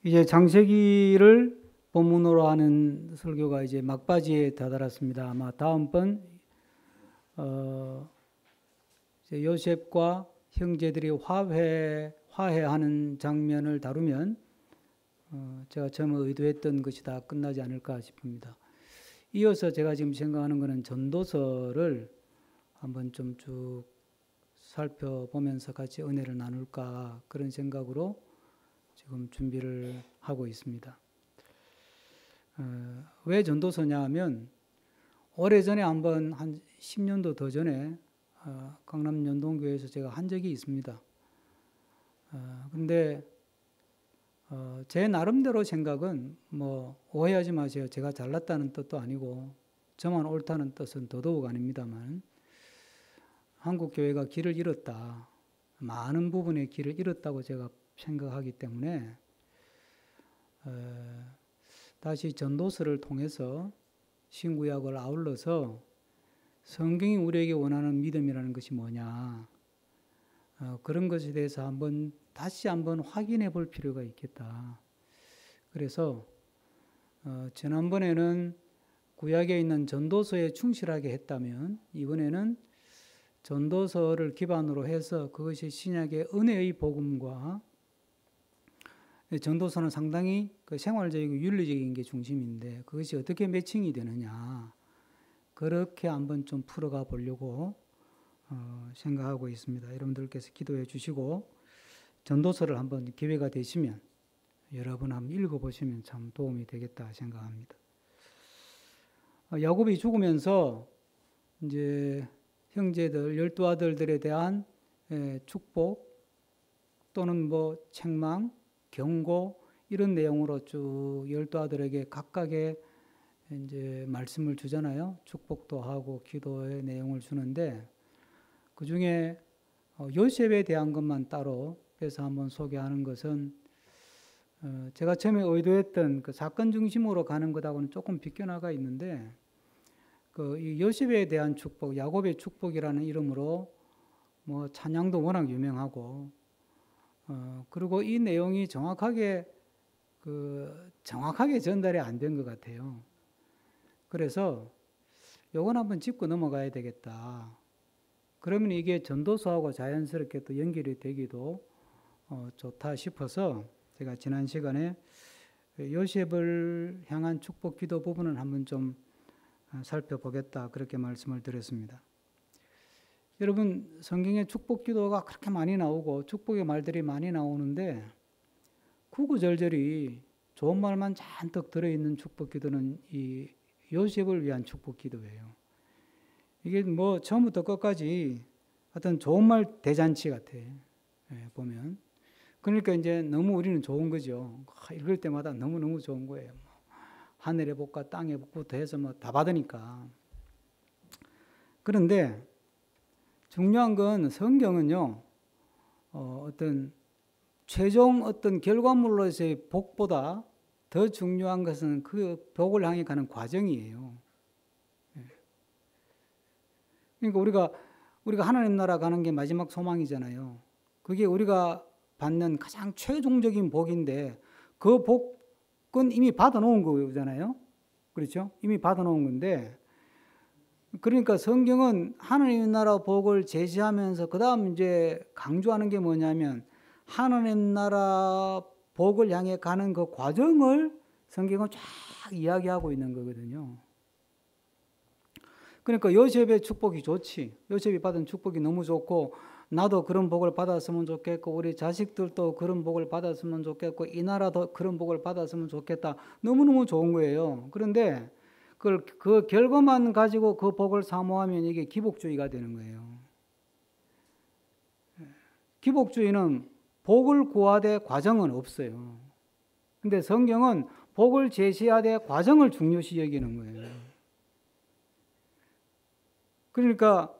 이제 창세기를 본문으로 하는 설교가 이제 막바지에 다다랐습니다. 아마 다음번 이제 요셉과 형제들이 화해하는 장면을 다루면 제가 처음에 의도했던 것이 다 끝나지 않을까 싶습니다. 이어서 제가 지금 생각하는 것은 전도서를 한번 좀 쭉 살펴보면서 같이 은혜를 나눌까 그런 생각으로 지금 준비를 하고 있습니다. 왜 전도서냐 하면 오래전에 한번 한 10년도 더 전에 강남 연동교회에서 제가 한 적이 있습니다. 근데 제 나름대로 생각은 뭐 오해하지 마세요. 제가 잘났다는 뜻도 아니고 저만 옳다는 뜻은 더더욱 아닙니다만 한국 교회가 길을 잃었다. 많은 부분의 길을 잃었다고 제가 생각하기 때문에 다시 전도서를 통해서 신구약을 아울러서 성경이 우리에게 원하는 믿음이라는 것이 뭐냐 그런 것에 대해서 다시 한번 확인해 볼 필요가 있겠다. 그래서 지난번에는 구약에 있는 전도서에 충실하게 했다면 이번에는 전도서를 기반으로 해서 그것이 신약의 은혜의 복음과 전도서는 상당히 그 생활적이고 윤리적인 게 중심인데 그것이 어떻게 매칭이 되느냐 그렇게 한번 좀 풀어가 보려고 생각하고 있습니다. 여러분들께서 기도해 주시고 전도서를 한번 기회가 되시면 여러분 한번 읽어보시면 참 도움이 되겠다 생각합니다. 야곱이 죽으면서 이제 형제들 12 아들들에 대한 축복 또는 뭐 책망 경고 이런 내용으로 쭉 12 아들에게 각각의 이제 말씀을 주잖아요. 축복도 하고 기도의 내용을 주는데 그 중에 요셉에 대한 것만 따로 해서 한번 소개하는 것은 제가 처음에 의도했던 그 사건 중심으로 가는 것하고는 조금 비껴나가 있는데 이 요셉에 대한 축복, 야곱의 축복이라는 이름으로 뭐 찬양도 워낙 유명하고 그리고 이 내용이 정확하게 전달이 안 된 것 같아요. 그래서 요건 한번 짚고 넘어가야 되겠다. 그러면 이게 전도서하고 자연스럽게 또 연결이 되기도 좋다 싶어서 제가 지난 시간에 요셉을 향한 축복 기도 부분을 한번 좀 살펴보겠다 그렇게 말씀을 드렸습니다. 여러분 성경에 축복 기도가 그렇게 많이 나오고 축복의 말들이 많이 나오는데 구구절절이 좋은 말만 잔뜩 들어있는 축복 기도는 이 요셉을 위한 축복 기도예요. 이게 뭐 처음부터 끝까지 어떤 좋은 말 대잔치 같아. 보면. 그러니까 이제 너무 우리는 좋은 거죠. 읽을 때마다 너무너무 좋은 거예요. 하늘의 복과 땅의 복부터 해서 뭐 다 받으니까. 그런데 중요한 건 성경은요, 어떤 최종 어떤 결과물로서의 복보다 더 중요한 것은 그 복을 향해 가는 과정이에요. 그러니까 우리가 하나님 나라 가는 게 마지막 소망이잖아요. 그게 우리가 받는 가장 최종적인 복인데 그 복은 이미 받아놓은 거잖아요. 그렇죠? 이미 받아놓은 건데 그러니까 성경은 하나님 나라 복을 제시하면서 그 다음 이제 강조하는 게 뭐냐면 하나님 나라 복을 향해 가는 그 과정을 성경은 쫙 이야기하고 있는 거거든요. 그러니까 요셉의 축복이 좋지. 요셉이 받은 축복이 너무 좋고 나도 그런 복을 받았으면 좋겠고 우리 자식들도 그런 복을 받았으면 좋겠고 이 나라도 그런 복을 받았으면 좋겠다. 너무너무 좋은 거예요. 그런데 그 결과만 가지고 그 복을 사모하면 이게 기복주의가 되는 거예요. 기복주의는 복을 구하되 과정은 없어요. 근데 성경은 복을 제시하되 과정을 중요시 여기는 거예요. 그러니까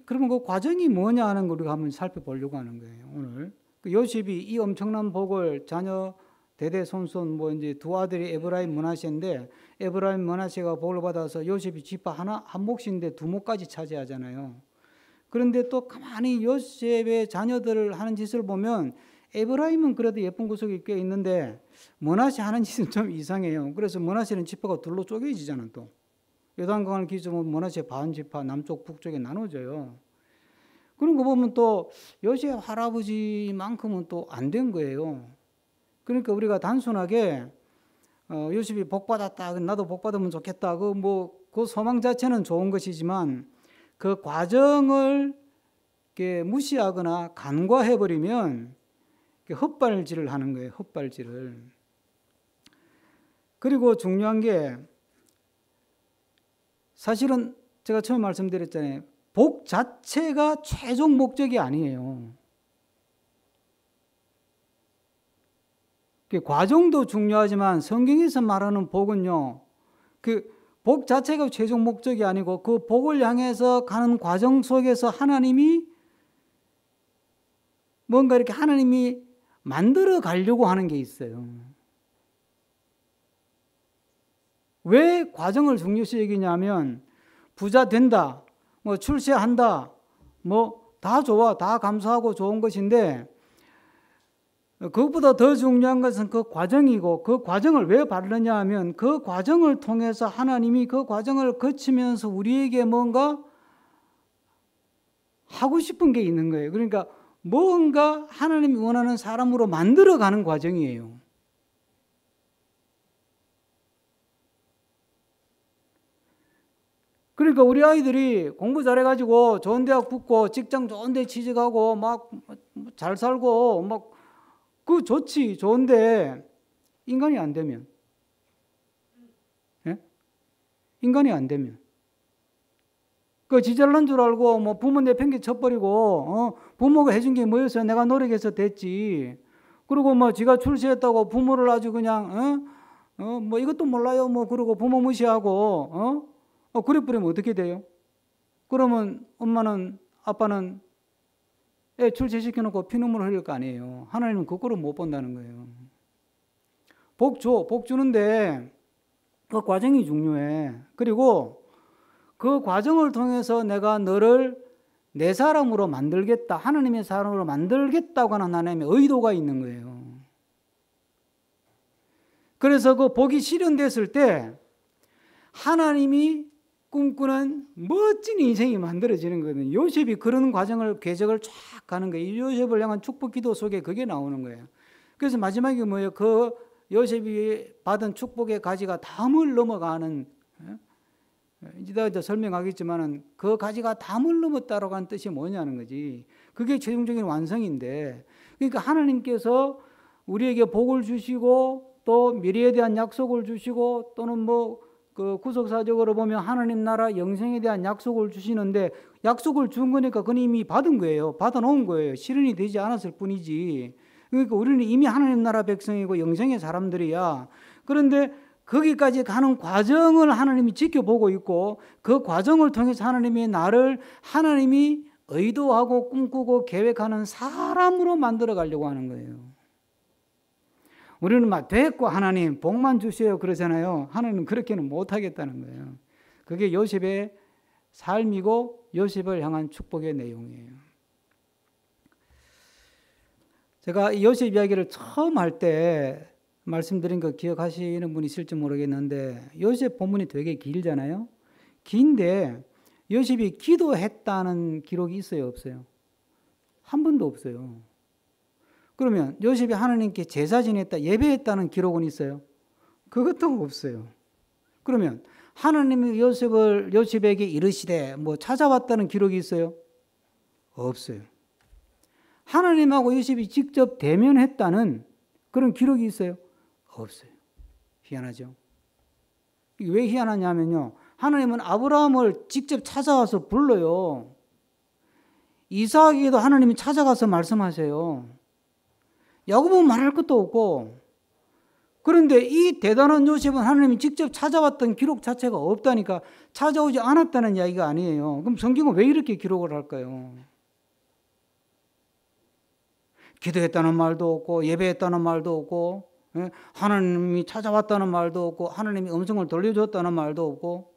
그러면 그 과정이 뭐냐 하는 걸 우리가 한번 살펴보려고 하는 거예요. 오늘 요셉이 이 엄청난 복을 자녀 대대손손 뭐 이제 두 아들이 에브라임 므낫세인데 에브라임 므낫세가 복을 받아서 요셉이 지파 한 몫인데 두 몫까지 차지하잖아요. 그런데 또 가만히 요셉의 자녀들을 하는 짓을 보면 에브라임은 그래도 예쁜 구석이 꽤 있는데 머나세 하는 짓은 좀 이상해요. 그래서 머나세는 지파가 둘로 쪼개지잖아. 또 요단강을 기준으로 머나세 반 지파 남쪽 북쪽에 나눠져요. 그런 거 보면 또 요셉 할아버지만큼은 또 안 된 거예요. 그러니까 우리가 단순하게 요셉이 복 받았다, 나도 복 받으면 좋겠다, 그 소망 자체는 좋은 것이지만 그 과정을 이렇게 무시하거나 간과해버리면 헛발질을 하는 거예요. 헛발질을. 그리고 중요한 게 사실은 제가 처음 말씀드렸잖아요. 복 자체가 최종 목적이 아니에요. 과정도 중요하지만 성경에서 말하는 복은요, 그 복 자체가 최종 목적이 아니고 그 복을 향해서 가는 과정 속에서 하나님이 뭔가 이렇게 하나님이 만들어 가려고 하는 게 있어요. 왜 과정을 중요시 여기냐면 부자 된다, 출세한다, 다 좋아, 다 감사하고 좋은 것인데 그것보다 더 중요한 것은 그 과정이고 그 과정을 왜 바르느냐 하면 그 과정을 통해서 하나님이 그 과정을 거치면서 우리에게 뭔가 하고 싶은 게 있는 거예요. 그러니까 뭔가 하나님이 원하는 사람으로 만들어가는 과정이에요. 그러니까 우리 아이들이 공부 잘해가지고 좋은 대학 붙고 직장 좋은 데 취직하고 막 잘 살고 막 그 좋지, 좋은데 인간이 안 되면, 예? 인간이 안 되면 그 지잘난 줄 알고 부모 내팽개 쳐버리고 부모가 해준 게 뭐였어요? 내가 노력해서 됐지. 그리고 지가 출세했다고 부모를 아주 그냥 이것도 몰라요 그러고 부모 무시하고 그래 버리면 어떻게 돼요? 그러면 엄마는 아빠는 애 출세시켜놓고 피눈물 흘릴 거 아니에요. 하나님은 그거를 못 본다는 거예요. 복 주는데 그 과정이 중요해. 그리고 그 과정을 통해서 내가 너를 내 사람으로 만들겠다, 하나님의 사람으로 만들겠다고 하는 하나님의 의도가 있는 거예요. 그래서 그 복이 실현됐을 때 하나님이 꿈꾸는 멋진 인생이 만들어지는 거거든요. 요셉이 그런 과정을 궤적을 쫙 가는 거예요. 요셉을 향한 축복 기도 속에 그게 나오는 거예요. 그래서 마지막에 뭐예요? 그 요셉이 받은 축복의 가지가 담을 넘어가는, 이제 설명하겠지만은 그 가지가 담을 넘었다라고 하는 뜻이 뭐냐는 거지. 그게 최종적인 완성인데, 그러니까 하나님께서 우리에게 복을 주시고 또 미래에 대한 약속을 주시고 또는 그 구속사적으로 보면 하나님 나라 영생에 대한 약속을 주시는데 약속을 준 거니까 그건 이미 받은 거예요. 받아놓은 거예요. 실현이 되지 않았을 뿐이지. 그러니까 우리는 이미 하나님 나라 백성이고 영생의 사람들이야. 그런데 거기까지 가는 과정을 하나님이 지켜보고 있고 그 과정을 통해서 하나님이 나를 하나님이 의도하고 꿈꾸고 계획하는 사람으로 만들어 가려고 하는 거예요. 우리는 됐고 하나님 복만 주세요 그러잖아요. 하나님은 그렇게는 못하겠다는 거예요. 그게 요셉의 삶이고 요셉을 향한 축복의 내용이에요. 제가 요셉 이야기를 처음 할 때 말씀드린 거 기억하시는 분이 있을지 모르겠는데 요셉 본문이 되게 길잖아요. 긴데 요셉이 기도했다는 기록이 있어요, 없어요? 한 번도 없어요. 그러면 요셉이 하나님께 제사 지냈다, 예배했다는 기록은 있어요? 그것도 없어요. 그러면 하나님이 요셉에게 이르시되 찾아왔다는 기록이 있어요? 없어요. 하나님하고 요셉이 직접 대면했다는 그런 기록이 있어요? 없어요. 희한하죠? 이게 왜 희한하냐면요. 하나님은 아브라함을 직접 찾아와서 불러요. 이삭에게도 하나님이 찾아가서 말씀하세요. 야곱은 말할 것도 없고. 그런데 이 대단한 요셉은 하나님이 직접 찾아왔던 기록 자체가 없다니까, 찾아오지 않았다는 이야기가 아니에요. 그럼 성경은 왜 이렇게 기록을 할까요? 기도했다는 말도 없고 예배했다는 말도 없고 하나님이 찾아왔다는 말도 없고 하나님이 음성을 돌려줬다는 말도 없고.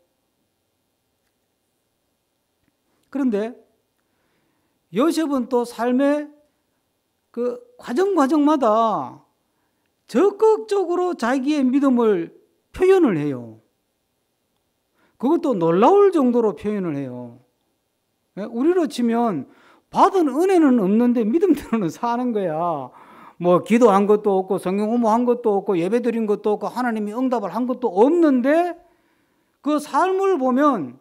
그런데 요셉은 또 삶의 그 과정마다 적극적으로 자기의 믿음을 표현을 해요. 그것도 놀라울 정도로 표현을 해요. 우리로 치면 받은 은혜는 없는데 믿음대로는 사는 거야. 뭐 기도한 것도 없고 성경 공부한 것도 없고 예배 드린 것도 없고 하나님이 응답을 한 것도 없는데 그 삶을 보면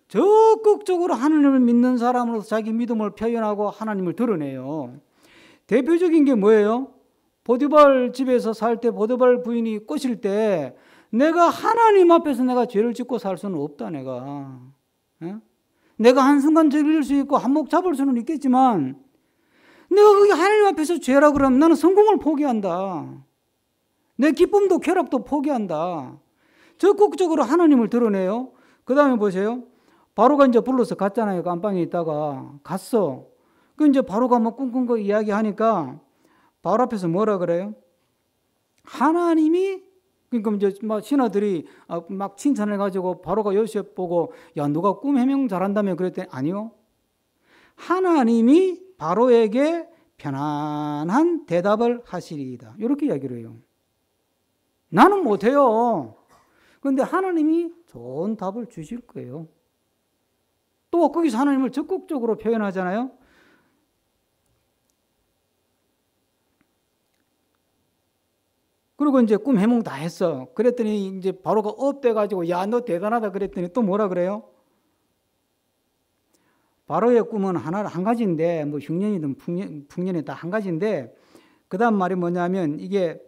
적극적으로 하나님을 믿는 사람으로서 자기 믿음을 표현하고 하나님을 드러내요. 대표적인 게 뭐예요? 보디발 집에서 살 때 보디발 부인이 꼬실 때 내가 하나님 앞에서 내가 죄를 짓고 살 수는 없다. 내가 한순간 죄를 질 수 있고 한몫 잡을 수는 있겠지만 내가 그게 하나님 앞에서 죄라 그러면 나는 성공을 포기한다. 내 기쁨도 쾌락도 포기한다. 적극적으로 하나님을 드러내요. 그 다음에 보세요. 바로가 이제 불러서 갔잖아요. 그 안방에 있다가 갔어. 그 이제 바로가 뭐 꿍꿍거 이야기하니까 바로 앞에서 뭐라 그래요? 하나님이 그러니까 이제 막 신하들이 막 칭찬해 가지고 바로가 요셉 보고 야 누가 꿈 해명 잘한다며 그랬더니 아니요. 하나님이 바로에게 편안한 대답을 하시리이다. 이렇게 이야기를 해요. 나는 못해요. 그런데 하나님이 좋은 답을 주실 거예요. 또 거기서 하나님을 적극적으로 표현하잖아요. 그리고 이제 꿈 해몽 다 했어. 그랬더니 이제 바로가 업돼가지고 야 너 대단하다 그랬더니 또 뭐라 그래요? 바로의 꿈은 한 가지인데 뭐 흉년이든 풍년이 다 한 가지인데 그 다음 말이 뭐냐면 이게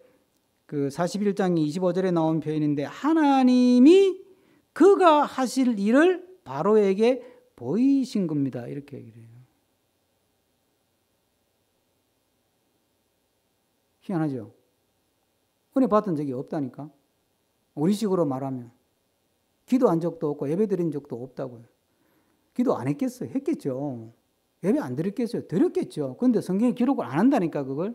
그 41장 25절에 나온 표현인데 하나님이 그가 하실 일을 바로에게 보이신 겁니다. 이렇게 얘기를 해요. 희한하죠? 은혜 받은 적이 없다니까. 우리식으로 말하면 기도한 적도 없고 예배 드린 적도 없다고요. 기도 안 했겠어요? 했겠죠. 예배 안 드렸겠어요? 드렸겠죠. 그런데 성경에 기록을 안 한다니까 그걸.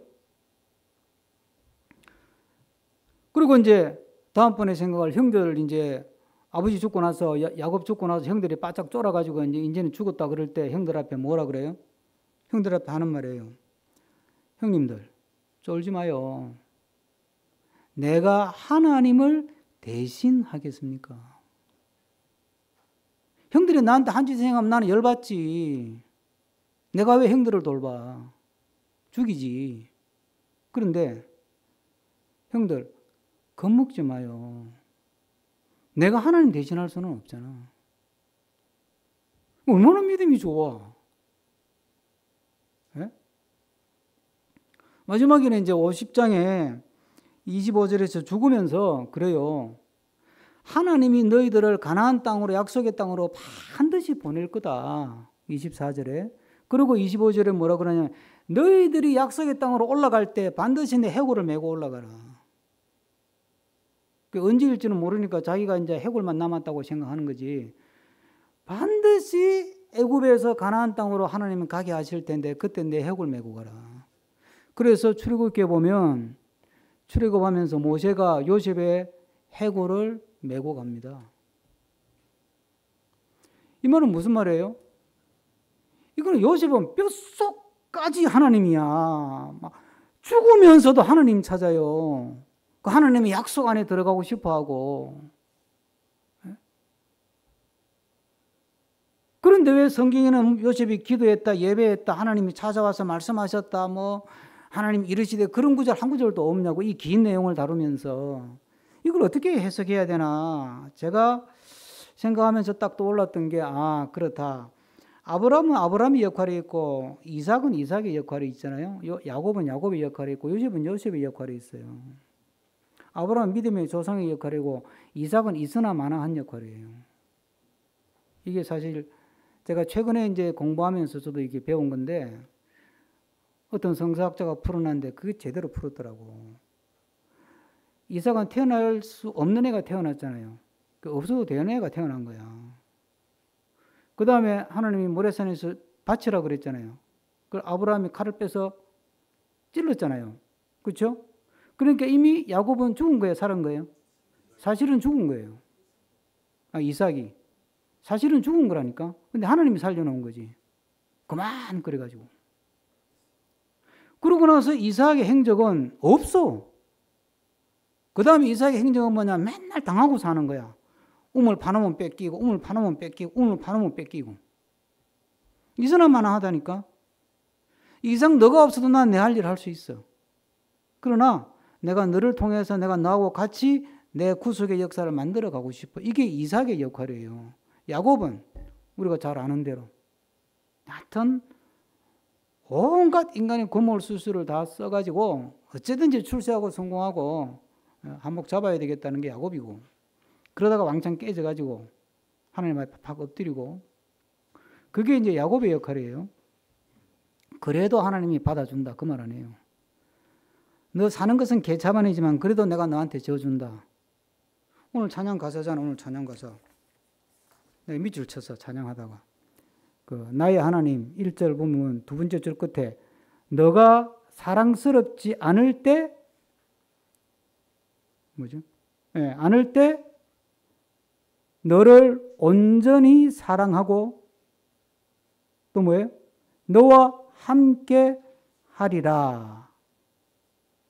그리고 이제 다음번에 생각할 형들 이제 아버지 죽고 나서 야곱 죽고 나서 형들이 바짝 쫄아가지고 이제는 죽었다 그럴 때 형들 앞에 뭐라 그래요? 형들 앞에 하는 말이에요. 형님들 쫄지 마요. 내가 하나님을 대신하겠습니까? 형들이 나한테 한 짓 생각하면 나는 열받지. 내가 왜 형들을 돌봐? 죽이지. 그런데 형들 겁먹지 마요. 내가 하나님 대신할 수는 없잖아. 얼마나 믿음이 좋아. 네? 마지막에는 이제 50장에 25절에서 죽으면서 그래요. 하나님이 너희들을 가나안 땅으로 약속의 땅으로 반드시 보낼 거다. 24절에. 그리고 25절에 뭐라 그러냐면 너희들이 약속의 땅으로 올라갈 때 반드시 내 해골을 메고 올라가라. 언제일지는 모르니까 자기가 이제 해골만 남았다고 생각하는 거지. 반드시 애굽에서 가나안 땅으로 하나님은 가게 하실 텐데 그때 내 해골 메고 가라. 그래서 출애굽기에 보면 출애굽하면서 모세가 요셉의 해골을 메고 갑니다. 이 말은 무슨 말이에요? 이거는 요셉은 뼛속까지 하나님이야. 막 죽으면서도 하나님 찾아요. 그 하나님의 약속 안에 들어가고 싶어하고. 그런데 왜 성경에는 요셉이 기도했다, 예배했다, 하나님이 찾아와서 말씀하셨다, 뭐 하나님 이르시되 그런 구절 한 구절도 없냐고 이 긴 내용을 다루면서 이걸 어떻게 해석해야 되나 제가 생각하면서 딱 떠올랐던 게 그렇다. 아브라함은 아브라함의 역할이 있고 이삭은 이삭의 역할이 있잖아요. 야곱은 야곱의 역할이 있고 요셉은 요셉의 역할이 있어요. 아브라함은 믿음의 조상의 역할이고 이삭은 있으나 마나한 역할이에요. 이게 사실 제가 최근에 이제 공부하면서 저도 이게 배운 건데 어떤 성서학자가 풀어놨는데 그게 제대로 풀었더라고. 이삭은 태어날 수 없는 애가 태어났잖아요. 없어도 되는 애가 태어난 거야. 그 다음에 하나님이 모래산에서 바치라 그랬잖아요. 그 아브라함이 칼을 빼서 찔렀잖아요. 그렇죠? 그러니까 이미 야곱은 죽은 거예요, 살은 거예요? 사실은 죽은 거예요. 이삭이. 사실은 죽은 거라니까. 근데 하나님이 살려놓은 거지. 그만 그래가지고. 그러고 나서 이삭의 행적은 없어. 그 다음에 이삭의 행적은 뭐냐? 맨날 당하고 사는 거야. 우물 파놓으면 뺏기고, 우물 파놓으면 뺏기고, 우물 파놓으면 뺏기고. 이사람만하다니까. 이상 너가 없어도 난 내 할 일 할 수 있어. 그러나 내가 너를 통해서 내가 너하고 같이 내 구속의 역사를 만들어 가고 싶어. 이게 이삭의 역할이에요. 야곱은 우리가 잘 아는 대로 하여튼 온갖 인간의 고물수수를 다 써가지고 어쨌든지 출세하고 성공하고 한몫 잡아야 되겠다는 게 야곱이고, 그러다가 왕창 깨져가지고 하나님 앞에 팍 엎드리고, 그게 이제 야곱의 역할이에요. 그래도 하나님이 받아준다 그 말 아니에요. 너 사는 것은 개차반이지만 그래도 내가 너한테 져준다. 오늘 찬양 가사잖아. 오늘 찬양 가사 내가 밑줄 쳤어. 찬양하다가 나의 하나님 1절 보면 두 번째 줄 끝에 너가 사랑스럽지 않을 때 뭐죠? 네, 않을 때 너를 온전히 사랑하고 또 뭐예요? 너와 함께 하리라.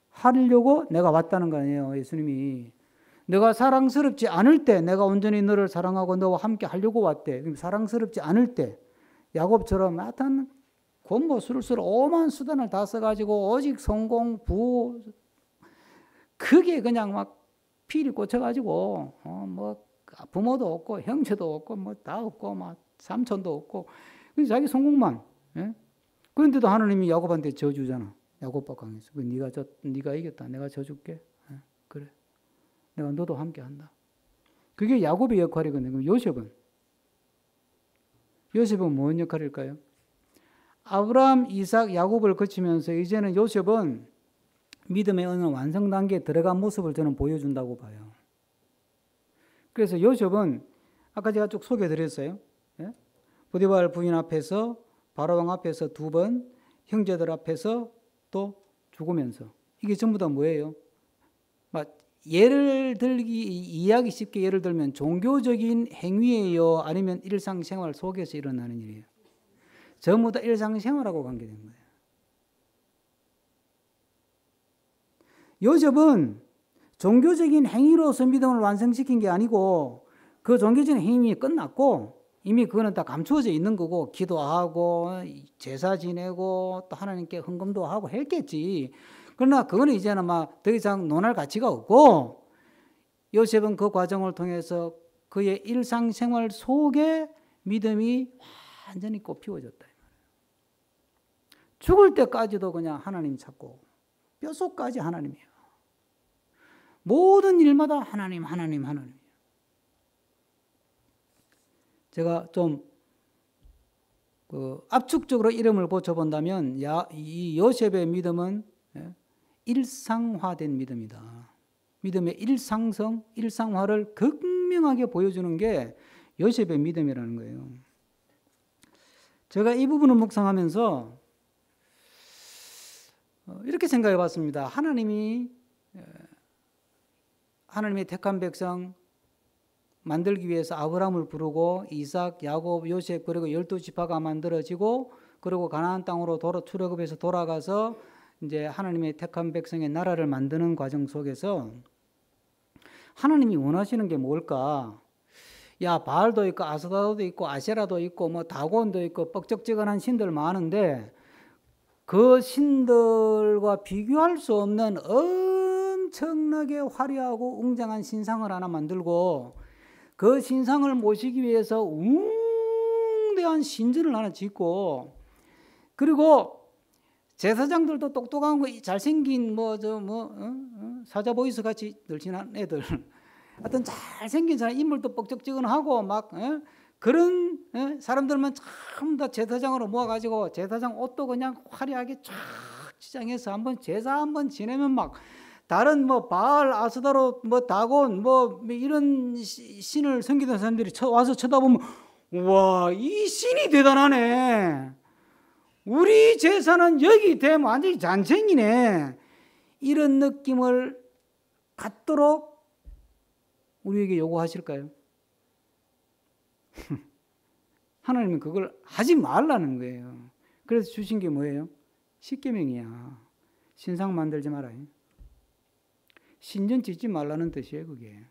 하려고 내가 왔다는 거 아니에요. 예수님이. 내가 사랑스럽지 않을 때 내가 온전히 너를 사랑하고 너와 함께 하려고 왔대. 사랑스럽지 않을 때 야곱처럼 하여튼 곤모 술술 오만 수단을 다 써가지고 오직 성공, 부호 그게 그냥 막 필이 꽂혀가지고 뭐 부모도 없고 형제도 없고 뭐 다 없고 막 삼촌도 없고 자기 성공만. 예? 그런데도 하나님이 야곱한테 져주잖아. 야곱 박강에서 네가 이겼다. 내가 져줄게. 예? 그래. 내가 너도 함께한다. 그게 야곱의 역할이거든요. 그럼 요셉은 무슨 역할일까요? 아브라함, 이삭, 야곱을 거치면서 이제는 요셉은 믿음의 어느 완성 단계에 들어간 모습을 저는 보여준다고 봐요. 그래서 요셉은 아까 제가 쭉 소개해드렸어요. 예? 보디발 부인 앞에서, 바로왕 앞에서 2번, 형제들 앞에서 또 죽으면서, 이게 전부 다 뭐예요? 예를 들기, 이해하기 쉽게 예를 들면 종교적인 행위예요? 아니면 일상생활 속에서 일어나는 일이에요? 전부 다 일상생활하고 관계된 거예요. 요셉은 종교적인 행위로서 믿음을 완성시킨 게 아니고 그 종교적인 행위 끝났고 이미 그거는 다 감추어져 있는 거고 기도하고 제사 지내고 또 하나님께 헌금도 하고 했겠지. 그러나 그거는 이제는 막 더 이상 논할 가치가 없고 요셉은 그 과정을 통해서 그의 일상생활 속에 믿음이 완전히 꽃피워졌다. 죽을 때까지도 그냥 하나님 찾고 뼛속까지 하나님이에요. 모든 일마다 하나님. 제가 좀 압축적으로 이름을 붙여본다면 이 요셉의 믿음은 일상화된 믿음이다. 믿음의 일상성, 일상화를 극명하게 보여주는 게 요셉의 믿음이라는 거예요. 제가 이 부분을 묵상하면서 이렇게 생각해 봤습니다. 하나님의 택한 백성 만들기 위해서 아브라함을 부르고 이삭, 야곱, 요셉 그리고 12지파가 만들어지고 그리고 가나안 땅으로 출애굽해서 돌아가서 이제 하나님의 택한 백성의 나라를 만드는 과정 속에서 하나님이 원하시는 게 뭘까? 야, 바알도 있고 아스다도 있고 아세라도 있고 뭐 다곤도 있고 뻑적지근한 신들 많은데 그 신들과 비교할 수 없는 엄청나게 화려하고 웅장한 신상을 하나 만들고 그 신상을 모시기 위해서 웅대한 신전을 하나 짓고 그리고 제사장들도 똑똑한 거 잘생긴 사자 보이스 같이 늘씬한 애들 하여튼 잘생긴 사람 인물도 뻑적지근하고 막 그런 사람들만 전부 다 제사장으로 모아가지고 제사장 옷도 그냥 화려하게 쫙 치장해서 제사 한번 지내면 막 다른 바알, 아스다롯, 다곤 이런 신을 섬기던 사람들이 와서 쳐다보면 와, 이 신이 대단하네. 우리 제사는 여기 되면 완전히 잔챙이네. 이런 느낌을 갖도록 우리에게 요구하실까요? 하나님은 그걸 하지 말라는 거예요. 그래서 주신 게 뭐예요? 십계명이야. 신상 만들지 마라. 신전 짓지 말라는 뜻이에요, 그게.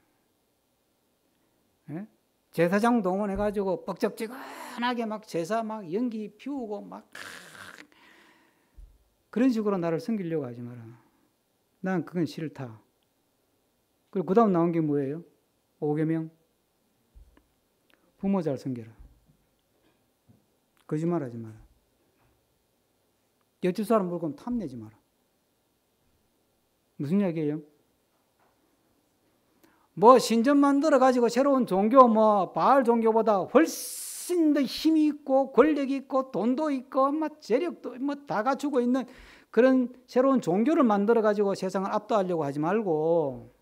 예? 제사장 동원해가지고 뻑적지근하게 막 제사 막 연기 피우고 막 그런 식으로 나를 섬기려고 하지 마라. 난 그건 싫다. 그리고 그 다음 나온 게 뭐예요? 5계명. 부모 잘 섬겨라. 거짓말 하지 마라. 옆집 사람 물건 탐내지 마라. 무슨 얘기예요? 뭐 신전 만들어 가지고 새로운 종교 뭐 바알 종교보다 훨씬 더 힘이 있고 권력이 있고 돈도 있고 막 재력도 뭐 다 갖추고 있는 그런 새로운 종교를 만들어 가지고 세상을 압도하려고 하지 말고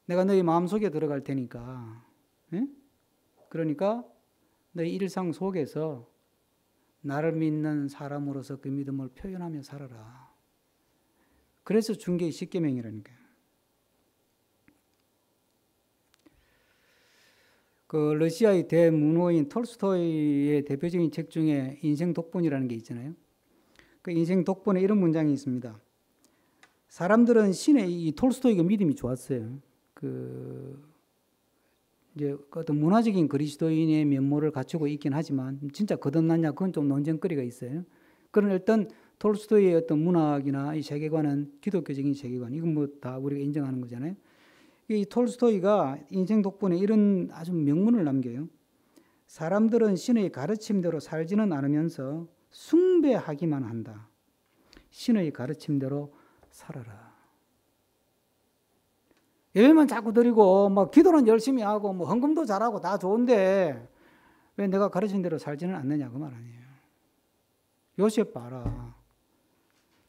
내가 너희 마음속에 들어갈 테니까. 응? 그러니까 너희 일상 속에서 나를 믿는 사람으로서 그 믿음을 표현하며 살아라. 그래서 준 게 십계명이라니까요. 그 러시아의 대문호인 톨스토이의 대표적인 책 중에 인생 독본이라는 게 있잖아요. 그 인생 독본에 이런 문장이 있습니다. 사람들은 이 톨스토이가 믿음이 좋았어요. 이제 어떤 문화적인 그리스도인의 면모를 갖추고 있긴 하지만 진짜 거듭났냐 그건 좀 논쟁거리가 있어요. 그런 어떤 톨스토이의 어떤 문학이나 이 세계관은 기독교적인 세계관, 이건 뭐 다 우리가 인정하는 거잖아요. 이 톨스토이가 인생 독본에 이런 아주 명문을 남겨요. 사람들은 신의 가르침대로 살지는 않으면서 숭배하기만 한다. 신의 가르침대로 살아라. 예배만 자꾸 드리고 뭐 기도는 열심히 하고 뭐 헌금도 잘하고 다 좋은데 왜 내가 가르친 대로 살지는 않느냐 그 말 아니에요. 요셉 봐라.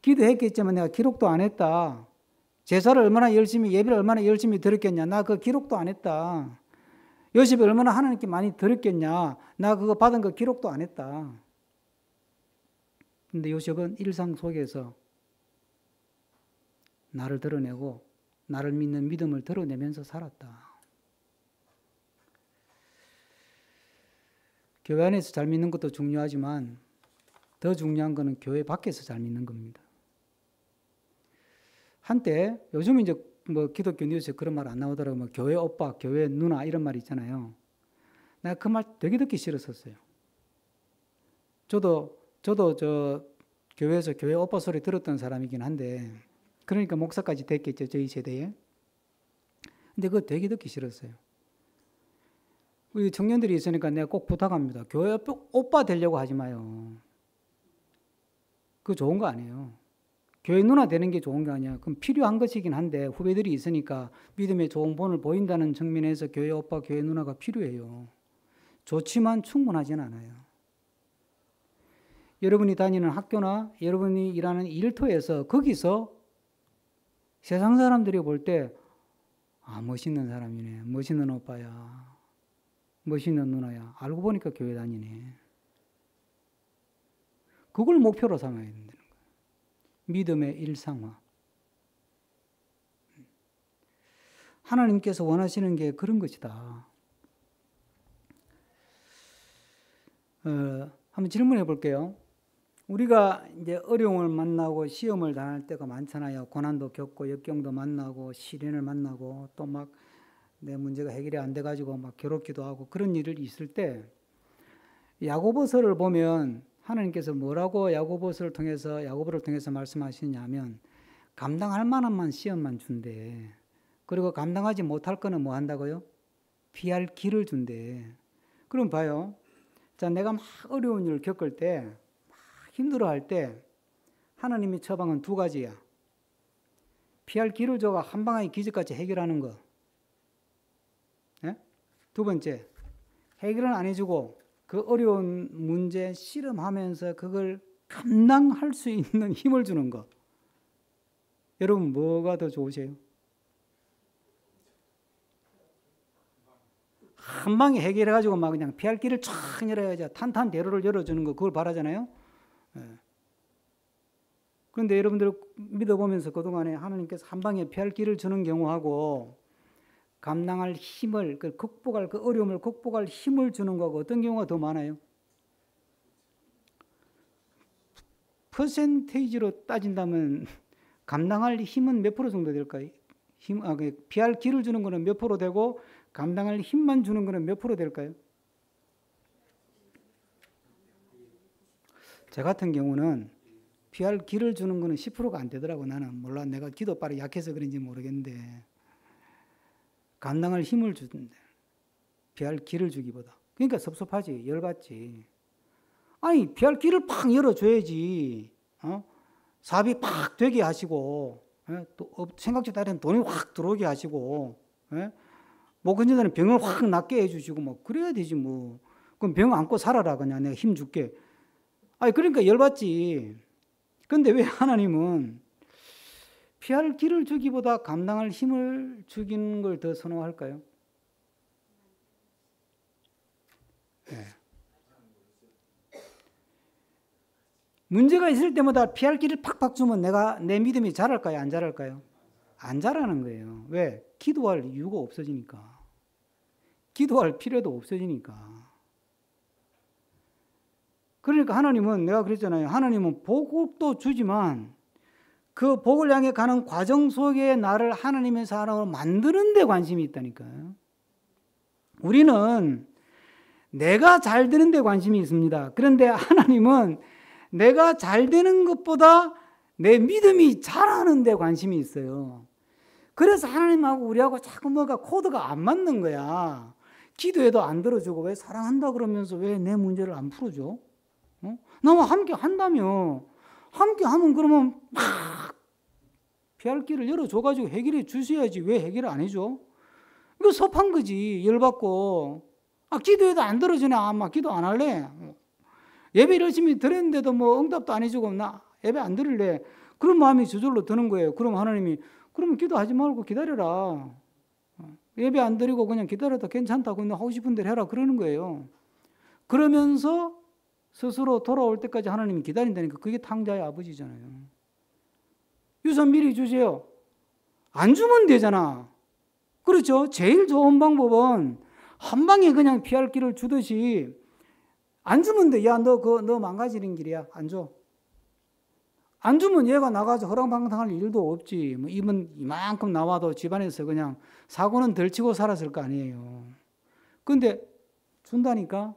기도했겠지만 내가 기록도 안 했다. 제사를 얼마나 열심히, 예배를 얼마나 열심히 드렸겠냐. 나 그 기록도 안 했다. 요셉이 얼마나 하나님께 많이 드렸겠냐. 나 그거 받은 거 기록도 안 했다. 근데 요셉은 일상 속에서 나를 드러내고 나를 믿는 믿음을 드러내면서 살았다. 교회 안에서 잘 믿는 것도 중요하지만 더 중요한 것은 교회 밖에서 잘 믿는 겁니다. 한때 요즘은 이제 뭐 기독교 뉴스에 그런 말 안 나오더라고요. 뭐 교회 오빠, 교회 누나 이런 말 있잖아요. 내가 그 말 되게 듣기 싫었었어요. 저도 저 교회에서 교회 오빠 소리 들었던 사람이긴 한데 그러니까 목사까지 됐겠죠, 저희 세대에. 근데 그거 되게 듣기 싫었어요. 우리 청년들이 있으니까 내가 꼭 부탁합니다. 교회 오빠 되려고 하지 마요. 그거 좋은 거 아니에요. 교회 누나 되는 게 좋은 게 아니야. 그럼 필요한 것이긴 한데 후배들이 있으니까 믿음의 좋은 본을 보인다는 측면에서 교회 오빠, 교회 누나가 필요해요. 좋지만 충분하진 않아요. 여러분이 다니는 학교나 여러분이 일하는 일터에서 거기서 세상 사람들이 볼 때 멋있는 사람이네. 멋있는 오빠야. 멋있는 누나야. 알고 보니까 교회 다니네. 그걸 목표로 삼아야 된다는 거예요. 믿음의 일상화. 하나님께서 원하시는 게 그런 것이다. 한번 질문해 볼게요. 우리가 이제 어려움을 만나고 시험을 당할 때가 많잖아요. 고난도 겪고 역경도 만나고 시련을 만나고 또 막 내 문제가 해결이 안 돼가지고 막 괴롭기도 하고 그런 일이 있을 때 야고보서를 보면 하나님께서 뭐라고 야고보를 통해서 말씀하시냐면 감당할 만한 시험만 준대. 그리고 감당하지 못할 거는 뭐 한다고요? 피할 길을 준대. 그럼 봐요. 자, 내가 막 어려운 일을 겪을 때, 막 힘들어할 때 하나님의 처방은 두 가지야. 피할 길을 줘가 한 방에 기적같이 해결하는 거. 네? 두 번째, 해결은 안 해주고 그 어려운 문제 씨름하면서 그걸 감당할 수 있는 힘을 주는 거. 여러분 뭐가 더 좋으세요? 한 방에 해결해가지고 막 그냥 피할 길을 쫙 열어야지 탄탄대로를 열어주는 거 그걸 바라잖아요. 그런데 여러분들 믿어보면서 그동안에 하나님께서 한 방에 피할 길을 주는 경우하고 감당할 힘을 그 어려움을 극복할 힘을 주는 거고 어떤 경우가 더 많아요? 퍼센테이지로 따진다면 감당할 힘은 몇 프로 정도 될까요? 피할 기를 주는 거는 몇 프로 되고 감당할 힘만 주는 거는 몇 프로 될까요? 저 같은 경우는 피할 기를 주는 거는 10%가 안 되더라고. 나는 몰라, 내가 기도빨이 약해서 그런지 모르겠는데 감당할 힘을 주던데 피할 기를 주기보다. 그러니까 섭섭하지, 열받지. 아니, 피할 길을 팍 열어줘야지. 사업이 팍 되게 하시고, 또 생각지도 않은 돈이 확 들어오게 하시고, 뭐 그전에는 병을 확 낫게 해주시고, 뭐 그래야 되지 뭐. 그럼 병 안고 살아라, 그냥 내가 힘 줄게. 아니, 그러니까 열받지. 근데 왜 하나님은 피할 길을 주기보다 감당할 힘을 주기는 걸 더 선호할까요? 네. 문제가 있을 때마다 피할 길을 팍팍 주면 내 믿음이 자랄까요? 안 자랄까요? 안 자라는 거예요. 왜? 기도할 이유가 없어지니까. 기도할 필요도 없어지니까. 그러니까 하나님은, 내가 그랬잖아요. 하나님은 복도 주지만 그 복을 향해 가는 과정 속에 나를 하나님의 사람으로 만드는 데 관심이 있다니까요. 우리는 내가 잘 되는 데 관심이 있습니다. 그런데 하나님은 내가 잘 되는 것보다 내 믿음이 자라는 데 관심이 있어요. 그래서 하나님하고 우리하고 자꾸 뭐가 코드가 안 맞는 거야. 기도해도 안 들어주고 왜 사랑한다 그러면서 왜 내 문제를 안 풀어줘? 나와 함께 한다며. 함께 하면 그러면 막 피할 길을 열어줘가지고 해결해 주셔야지. 왜 해결을 안 해줘? 이거 섭한 거지. 열받고. 기도해도 안 들어주네. 막 기도 안 할래. 예배 열심히 드렸는데도 뭐 응답도 안 해주고 나 예배 안 드릴래. 그런 마음이 저절로 드는 거예요. 그럼 하나님이 그러면 기도하지 말고 기다려라. 예배 안 드리고 그냥 기다려도 괜찮다고 근데 하고 싶은 대로 해라 그러는 거예요. 그러면서 스스로 돌아올 때까지 하나님이 기다린다니까. 그게 탕자의 아버지잖아요. 유산 미리 주세요. 안 주면 되잖아. 그렇죠? 제일 좋은 방법은 한 방에 그냥 피할 길을 주듯이 안 주면 돼. 야, 너 망가지는 길이야. 안 줘. 안 주면 얘가 나가서 허랑방탕할 일도 없지. 뭐 입은 이만큼 나와도 집안에서 그냥 사고는 덜 치고 살았을 거 아니에요. 근데 준다니까.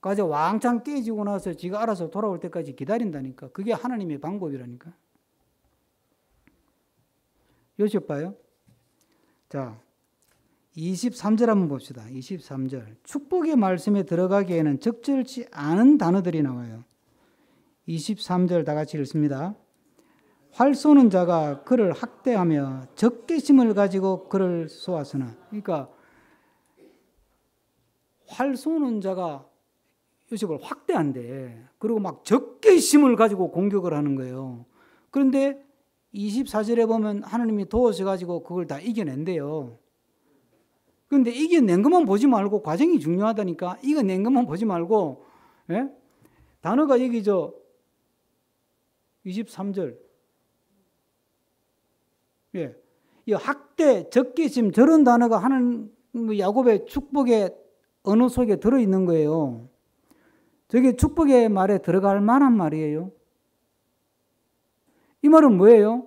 가서 왕창 깨지고 나서 지가 알아서 돌아올 때까지 기다린다니까. 그게 하나님의 방법이라니까. 요셉 봐요. 자, 23절 한번 봅시다. 23절. 축복의 말씀에 들어가기에는 적절치 않은 단어들이 나와요. 23절 다 같이 읽습니다. 활 쏘는 자가 그를 학대하며 적개심을 가지고 그를 쏘았으나. 그러니까 활 쏘는 자가 요셉을 확대한대. 그리고 막 적개심을 가지고 공격을 하는 거예요. 그런데 24절에 보면 하나님이 도우셔가지고 그걸 다 이겨낸대요. 그런데 이겨낸 것만 보지 말고 과정이 중요하다니까. 이겨낸 것만 보지 말고, 예? 단어가 여기 23절. 예. 이 학대, 적개심 저런 단어가 하나님 야곱의 축복의 언어 속에 들어있는 거예요. 저게 축복의 말에 들어갈 만한 말이에요. 이 말은 뭐예요?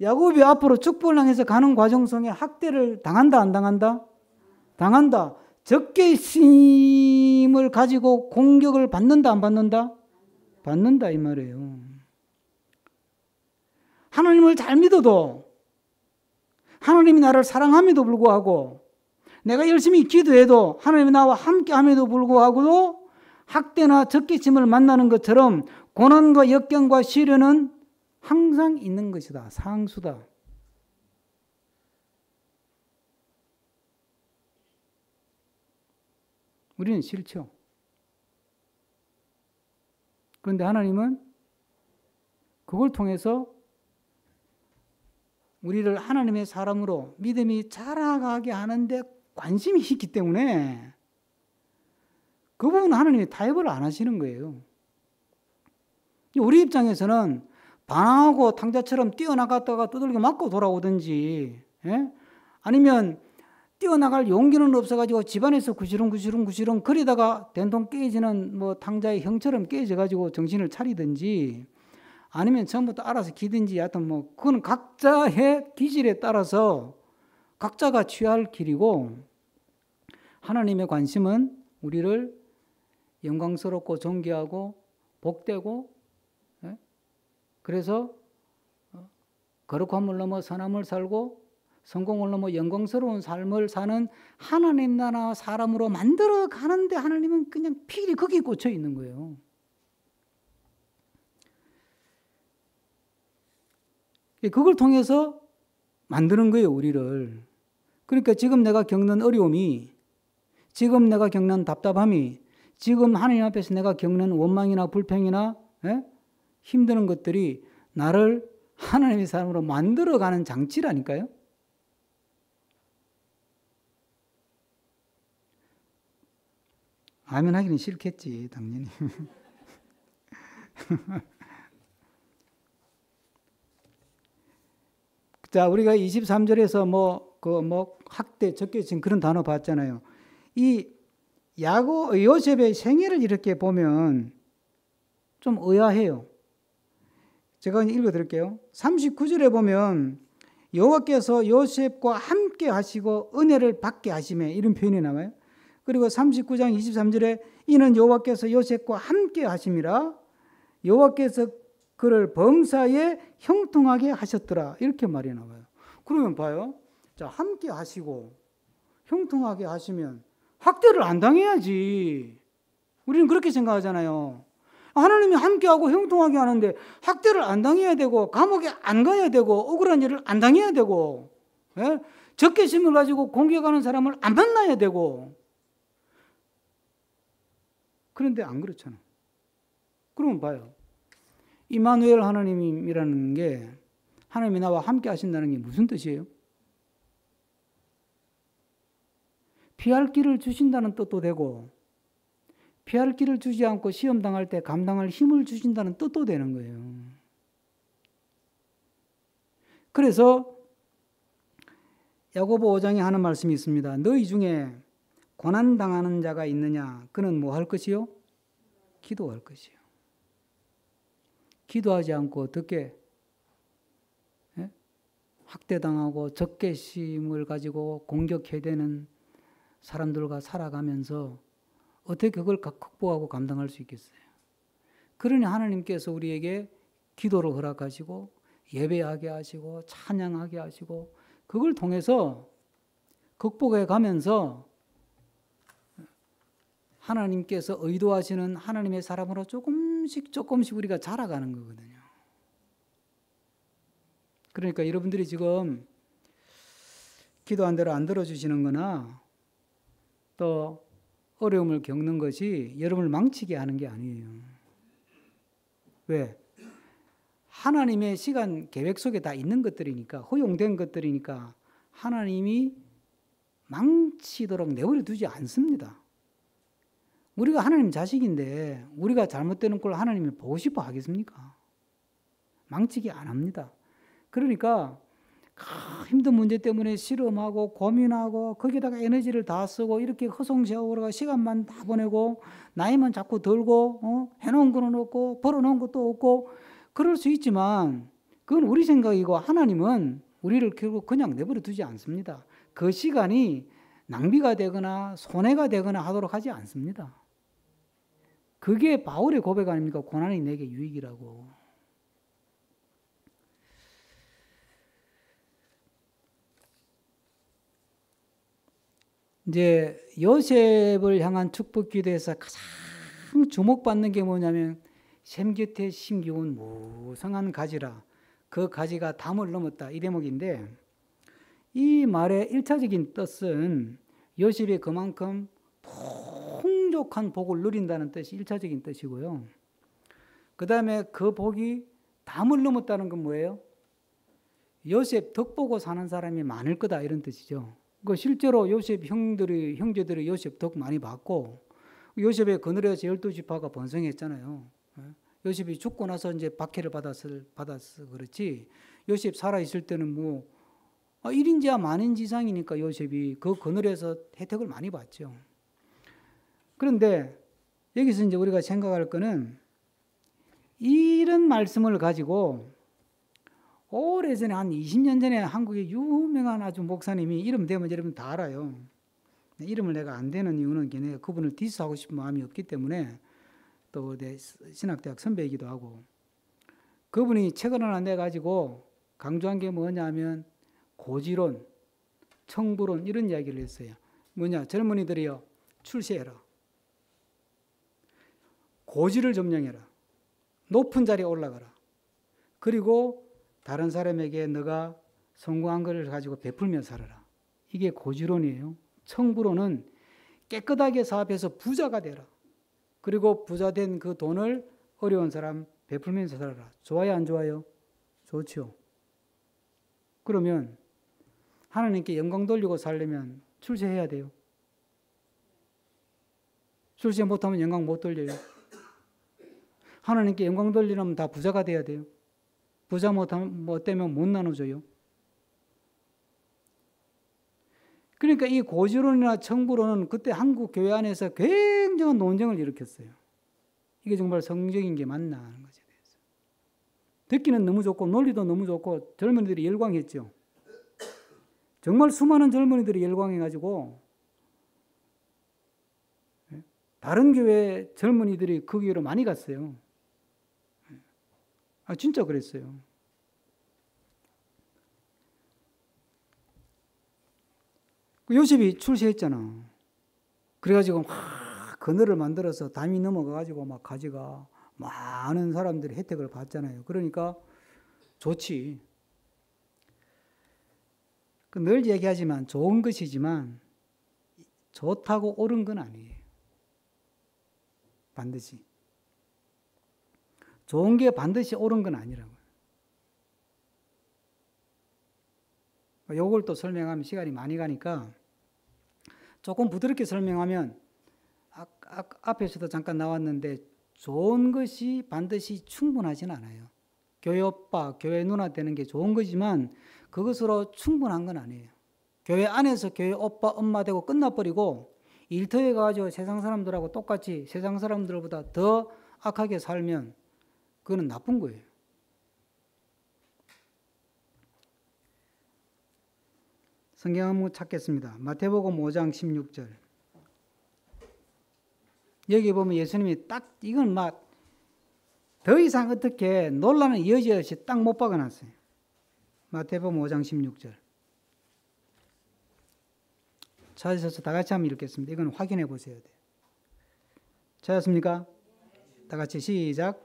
야곱이 앞으로 축복을 향해서 가는 과정 속에 학대를 당한다, 안 당한다? 당한다. 적개심을 가지고 공격을 받는다, 안 받는다? 받는다, 이 말이에요. 하나님을 잘 믿어도, 하나님이 나를 사랑함에도 불구하고, 내가 열심히 기도해도, 하나님이 나와 함께 함에도 불구하고도 학대나 적개심을 만나는 것처럼 고난과 역경과 시련은 항상 있는 것이다. 상수다. 우리는 싫죠. 그런데 하나님은 그걸 통해서 우리를 하나님의 사람으로 믿음이 자라가게 하는데 관심이 있기 때문에 그 부분은 하나님이 타협을 안 하시는 거예요. 우리 입장에서는 반항하고 탕자처럼 뛰어나갔다가 두들겨 맞고 돌아오든지, 예? 아니면 뛰어나갈 용기는 없어가지고 집안에서 구시렁 거리다가 된통 깨지는 뭐 탕자의 형처럼 깨져가지고 정신을 차리든지 아니면 처음부터 알아서 기든지 하여튼 뭐 그건 각자의 기질에 따라서 각자가 취할 길이고 하나님의 관심은 우리를 영광스럽고 존귀하고 복되고 그래서 거룩함을 넘어 선함을 살고 성공을 넘어 영광스러운 삶을 사는 하나님 나라 사람으로 만들어 가는데 하나님은 그냥 필히 거기에 꽂혀 있는 거예요. 그걸 통해서 만드는 거예요, 우리를. 그러니까 지금 내가 겪는 어려움이, 지금 내가 겪는 답답함이, 지금 하나님 앞에서 내가 겪는 원망이나 불평이나 힘드는 것들이 나를 하나님의 사람으로 만들어가는 장치라니까요. 아멘 하기는 싫겠지, 당연히. 자, 우리가 23절에서 학대, 적개심 그런 단어 봤잖아요. 이 요셉의 생애를 이렇게 보면 좀 의아해요. 제가 읽어 드릴게요. 39절에 보면 여호와께서 요셉과 함께 하시고 은혜를 받게 하시매 이런 표현이 나와요. 그리고 39장 23절에 이는 여호와께서 요셉과 함께 하심이라 여호와께서 그를 범사에 형통하게 하셨더라 이렇게 말이 나와요. 그러면 봐요. 자, 함께 하시고 형통하게 하시면 학대를 안 당해야지. 우리는 그렇게 생각하잖아요. 하나님이 함께하고 형통하게 하는데 학대를 안 당해야 되고 감옥에 안 가야 되고 억울한 일을 안 당해야 되고 적개심을 가지고 공격하는 사람을 안 만나야 되고 그런데 안 그렇잖아. 그러면 봐요. 이마누엘 하나님이라는 게 하나님이 나와 함께 하신다는 게 무슨 뜻이에요? 피할 길을 주신다는 뜻도 되고 피할 길을 주지 않고 시험 당할 때 감당할 힘을 주신다는 뜻도 되는 거예요. 그래서 야고보 5장에 하는 말씀이 있습니다. 너희 중에 고난 당하는 자가 있느냐? 그는 뭐 할 것이요? 기도할 것이요. 기도하지 않고 어떻게 학대당하고 적개심을 가지고 공격해대는 사람들과 살아가면서 어떻게 그걸 극복하고 감당할 수 있겠어요? 그러니 하나님께서 우리에게 기도를 허락하시고 예배하게 하시고 찬양하게 하시고 그걸 통해서 극복해 가면서 하나님께서 의도하시는 하나님의 사람으로 조금씩 우리가 자라가는 거거든요. 그러니까 여러분들이 지금 기도한 대로 안 들어주시는 거나 또 어려움을 겪는 것이 여러분을 망치게 하는 게 아니에요. 왜? 하나님의 시간 계획 속에 다 있는 것들이니까 허용된 것들이니까 하나님이 망치도록 내버려 두지 않습니다. 우리가 하나님 자식인데 우리가 잘못되는 걸 하나님이 보고 싶어 하겠습니까? 망치게 안 합니다. 그러니까 힘든 문제 때문에 실험하고 고민하고 거기다가 에너지를 다 쓰고 이렇게 허송세월하고 시간만 다 보내고 나이만 자꾸 들고 해놓은 거는 없고 벌어놓은 것도 없고 그럴 수 있지만 그건 우리 생각이고 하나님은 우리를 결국 그냥 내버려 두지 않습니다. 그 시간이 낭비가 되거나 손해가 되거나 하도록 하지 않습니다. 그게 바울의 고백 아닙니까? 고난이 내게 유익이라고. 이제 요셉을 향한 축복 기도에서 가장 주목받는 게 뭐냐면 샘 곁에 심기운 무성한 가지라 그 가지가 담을 넘었다 이 대목인데 이 말의 1차적인 뜻은 요셉이 그만큼 풍족한 복을 누린다는 뜻이 1차적인 뜻이고요. 그 다음에 그 복이 담을 넘었다는 건 뭐예요? 요셉 덕 보고 사는 사람이 많을 거다 이런 뜻이죠. 실제로 요셉 형제들이 요셉 덕 많이 받고 요셉의 그늘에서 12지파가 번성했잖아요. 요셉이 죽고 나서 이제 박해를 받아서 그렇지 요셉 살아있을 때는 1인지하 만인지상이니까 요셉이 그 그늘에서 혜택을 많이 받죠. 그런데 여기서 이제 우리가 생각할 거는 이런 말씀을 가지고 오래전에 한 20년 전에 한국의 유명한 아주 목사님이 이름 되면 여러분 다 알아요. 이름을 내가 안 되는 이유는 내가 그분을 디스하고 싶은 마음이 없기 때문에 또 내 신학대학 선배이기도 하고 그분이 책을 하나 내가지고 강조한 게 뭐냐면 고지론, 청부론 이런 이야기를 했어요. 뭐냐 젊은이들이요 출세해라. 고지를 점령해라. 높은 자리에 올라가라. 그리고 다른 사람에게 너가 성공한 것을 가지고 베풀며 살아라. 이게 고지론이에요. 청부론은 깨끗하게 사업해서 부자가 되라. 그리고 부자 된 그 돈을 어려운 사람 베풀면서 살아라. 좋아요, 안 좋아요? 좋죠. 그러면 하나님께 영광 돌리고 살려면 출세해야 돼요. 출세 못하면 영광 못 돌려요. 하나님께 영광 돌리려면 다 부자가 돼야 돼요. 부자 못하면 뭐 때문에 못 나눠줘요. 그러니까 이 고지론이나 청부론은 그때 한국 교회 안에서 굉장한 논쟁을 일으켰어요. 이게 정말 성적인 게 맞나 하는 것에 대해서. 듣기는 너무 좋고 논리도 너무 좋고 젊은이들이 열광했죠. 정말 수많은 젊은이들이 열광해가지고 다른 교회 젊은이들이 그 교회로 많이 갔어요. 진짜 그랬어요. 요셉이 출세했잖아. 그래가지고 막 그늘을 만들어서 담이 넘어가가지고 막 가지가 많은 사람들이 혜택을 받잖아요. 그러니까 좋지. 늘 얘기하지만 좋은 것이지만 좋다고 옳은 건 아니에요. 반드시. 좋은 게 반드시 옳은 건 아니라고요. 요걸 또 설명하면 시간이 많이 가니까 조금 부드럽게 설명하면 앞에서도 잠깐 나왔는데 좋은 것이 반드시 충분하진 않아요. 교회 오빠, 교회 누나 되는 게 좋은 거지만 그것으로 충분한 건 아니에요. 교회 안에서 교회 오빠, 엄마 되고 끝나버리고 일터에 가가지고 세상 사람들하고 똑같이 세상 사람들보다 더 악하게 살면 그거는 나쁜 거예요. 성경 한번 찾겠습니다. 마태복음 5장 16절. 여기 보면 예수님이 딱 이건 막 더 이상 어떻게 논란은 이어지 없이 딱 못 박아놨어요. 마태복음 5장 16절. 찾으셔서 다 같이 한번 읽겠습니다. 이건 확인해 보셔야 돼요. 찾았습니까? 다 같이 시작.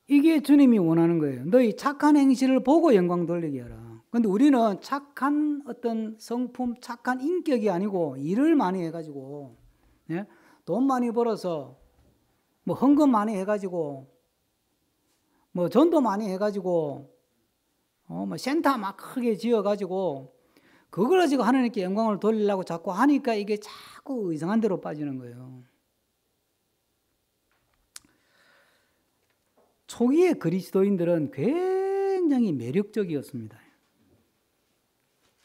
이게 주님이 원하는 거예요. 너희 착한 행실을 보고 영광 돌리게 하라. 그런데 우리는 착한 어떤 성품, 착한 인격이 아니고 일을 많이 해가지고 돈 많이 벌어서 뭐 헌금 많이 해가지고 뭐 전도 많이 해가지고 뭐 센터 막 크게 지어가지고 그걸 가지고 하나님께 영광을 돌리려고 자꾸 하니까 이게 자꾸 이상한 데로 빠지는 거예요. 초기의 그리스도인들은 굉장히 매력적이었습니다.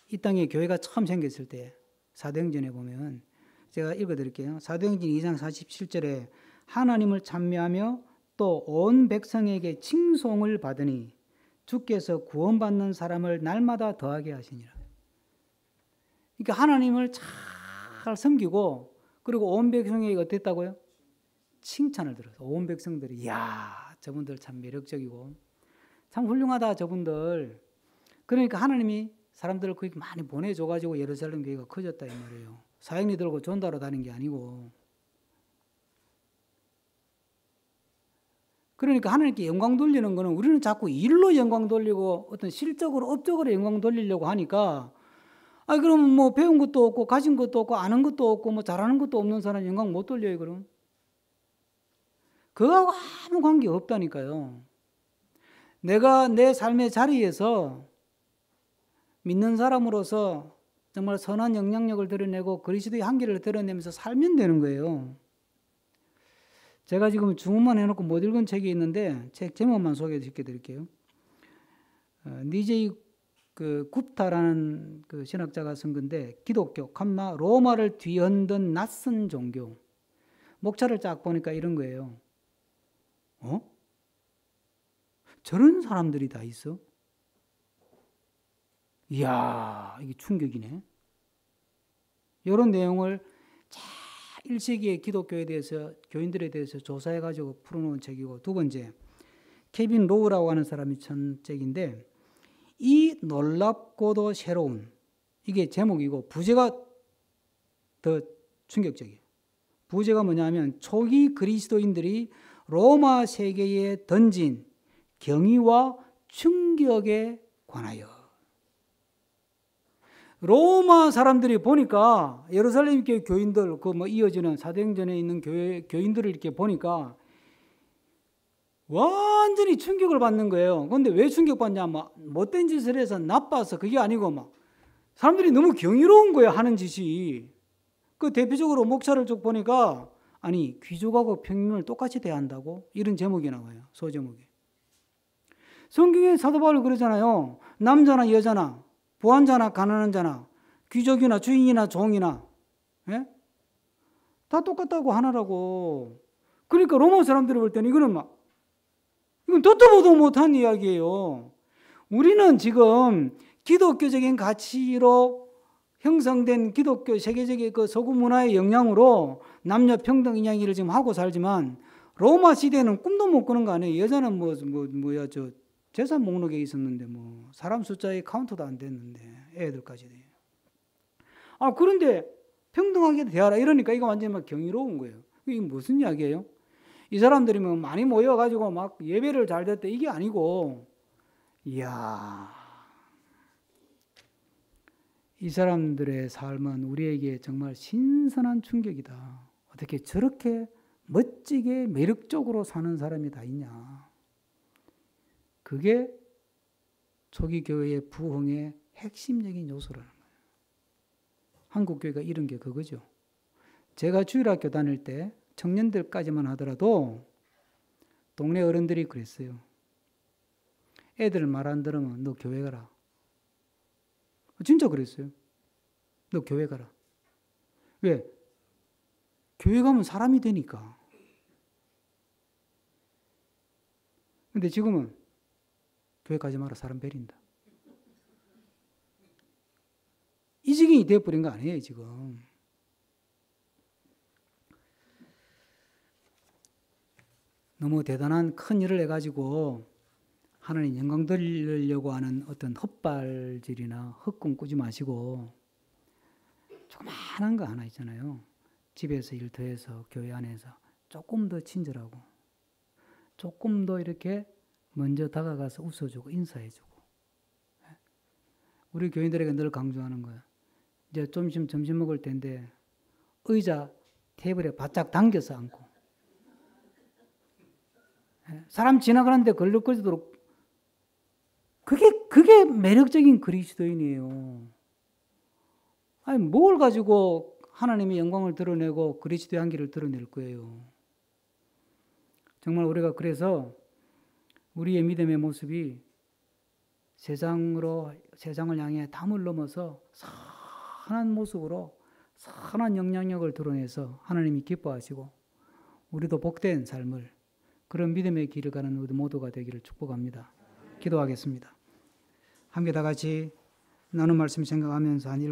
이 땅에 교회가 처음 생겼을 때 사도행전에 보면 제가 읽어드릴게요. 사도행전 2장 47절에 하나님을 찬미하며 또 온 백성에게 칭송을 받으니 주께서 구원받는 사람을 날마다 더하게 하시니라. 그러니까 하나님을 잘 섬기고 그리고 온 백성에게 어땠다고요? 칭찬을 들어서 온 백성들이 이야 저분들 참 매력적이고 참 훌륭하다 저분들. 그러니까 하나님이 사람들을 그렇게 많이 보내줘가지고 예루살렘 교회가 커졌다 이 말이에요. 사역리 들고 전도하러 다닌 게 아니고. 그러니까 하나님께 영광 돌리는 거는 우리는 자꾸 일로 영광 돌리고 어떤 실적으로 업적으로 영광 돌리려고 하니까 그러면 뭐 배운 것도 없고 가진 것도 없고 아는 것도 없고 뭐 잘하는 것도 없는 사람 영광 못 돌려요 그럼. 그거하고 아무 관계 없다니까요. 내가 내 삶의 자리에서 믿는 사람으로서 정말 선한 영향력을 드러내고 그리스도의 한계를 드러내면서 살면 되는 거예요. 제가 지금 주문만 해놓고 못 읽은 책이 있는데 책 제목만 소개시켜 드릴게요. 니제이 굽타라는 그 신학자가 쓴 건데 기독교, 로마를 뒤흔든 낯선 종교. 목차를 쫙 보니까 이런 거예요. 저런 사람들이 다 있어? 이야, 이게 충격이네. 이런 내용을 1세기의 기독교에 대해서, 교인들에 대해서 조사해가지고 풀어놓은 책이고, 두 번째, 케빈 로우라고 하는 사람이 천 책인데, 이 놀랍고도 새로운, 이게 제목이고, 부제가 더 충격적이에요. 부제가 뭐냐면, 초기 그리스도인들이 로마 세계에 던진 경이와 충격에 관하여. 로마 사람들이 보니까 예루살렘 교회 교인들 이어지는 사도행전에 있는 교인들을 이렇게 보니까 완전히 충격을 받는 거예요. 그런데 왜 충격받냐? 못된 짓을 해서 나빠서 그게 아니고 사람들이 너무 경이로운 거예요. 하는 짓이. 그 대표적으로 목차를 쭉 보니까 아니 귀족하고 평민을 똑같이 대한다고? 이런 제목이 나와요. 소제목이. 성경에 사도 바울이 그러잖아요. 남자나 여자나 부한자나 가난한 자나 귀족이나 주인이나 종이나 예? 다 똑같다고 하나라고. 그러니까 로마 사람들이 볼 때는 이건 듣도 보도 못한 이야기예요. 우리는 지금 기독교적인 가치로 형성된 기독교 세계적인 그 서구 문화의 영향으로 남녀 평등 이야기를 지금 하고 살지만 로마 시대는 꿈도 못 꾸는 거 아니에요. 여자는 재산 목록에 있었는데 사람 숫자에 카운트도 안 됐는데 애들까지. 그런데 평등하게 대하라 이러니까 이거 완전히 경이로운 거예요. 이게 무슨 이야기예요? 이 사람들이 많이 모여가지고 예배를 잘 됐대 이게 아니고, 이야, 이 사람들의 삶은 우리에게 정말 신선한 충격이다. 어떻게 저렇게 멋지게 매력적으로 사는 사람이 다 있냐. 그게 초기 교회의 부흥의 핵심적인 요소라는 거예요. 한국 교회가 이런 게 그거죠. 제가 주일학교 다닐 때 청년들까지만 하더라도 동네 어른들이 그랬어요. 애들 말 안 들으면 너 교회 가라. 진짜 그랬어요. 너 교회 가라. 왜? 교회 가면 사람이 되니까. 근데 지금은 교회 가지 마라. 사람 베린다. 이 지경이 되어버린 거 아니에요, 지금. 너무 대단한 큰 일을 해가지고 하나님 영광 돌리려고 하는 어떤 헛발질이나 헛꿈 꾸지 마시고 조그마한 거 하나 있잖아요. 집에서 일 더해서 교회 안에서 조금 더 친절하고 조금 더 이렇게 먼저 다가가서 웃어주고 인사해주고. 우리 교인들에게 늘 강조하는 거예요. 이제 좀 있으면 점심 먹을 텐데 의자 테이블에 바짝 당겨서 앉고 사람 지나가는데 걸럭거리도록 그게 매력적인 그리스도인이에요. 아니 뭘 가지고 하나님의 영광을 드러내고 그리스도의 향기를 드러낼 거예요. 정말 우리가 그래서 우리의 믿음의 모습이 세상을 향해 담을 넘어서 선한 모습으로 선한 영향력을 드러내서 하나님이 기뻐하시고 우리도 복된 삶을 그런 믿음의 길을 가는 우리 모두가 되기를 축복합니다. 기도하겠습니다. 함께 다 같이 나눈 말씀 생각하면서 한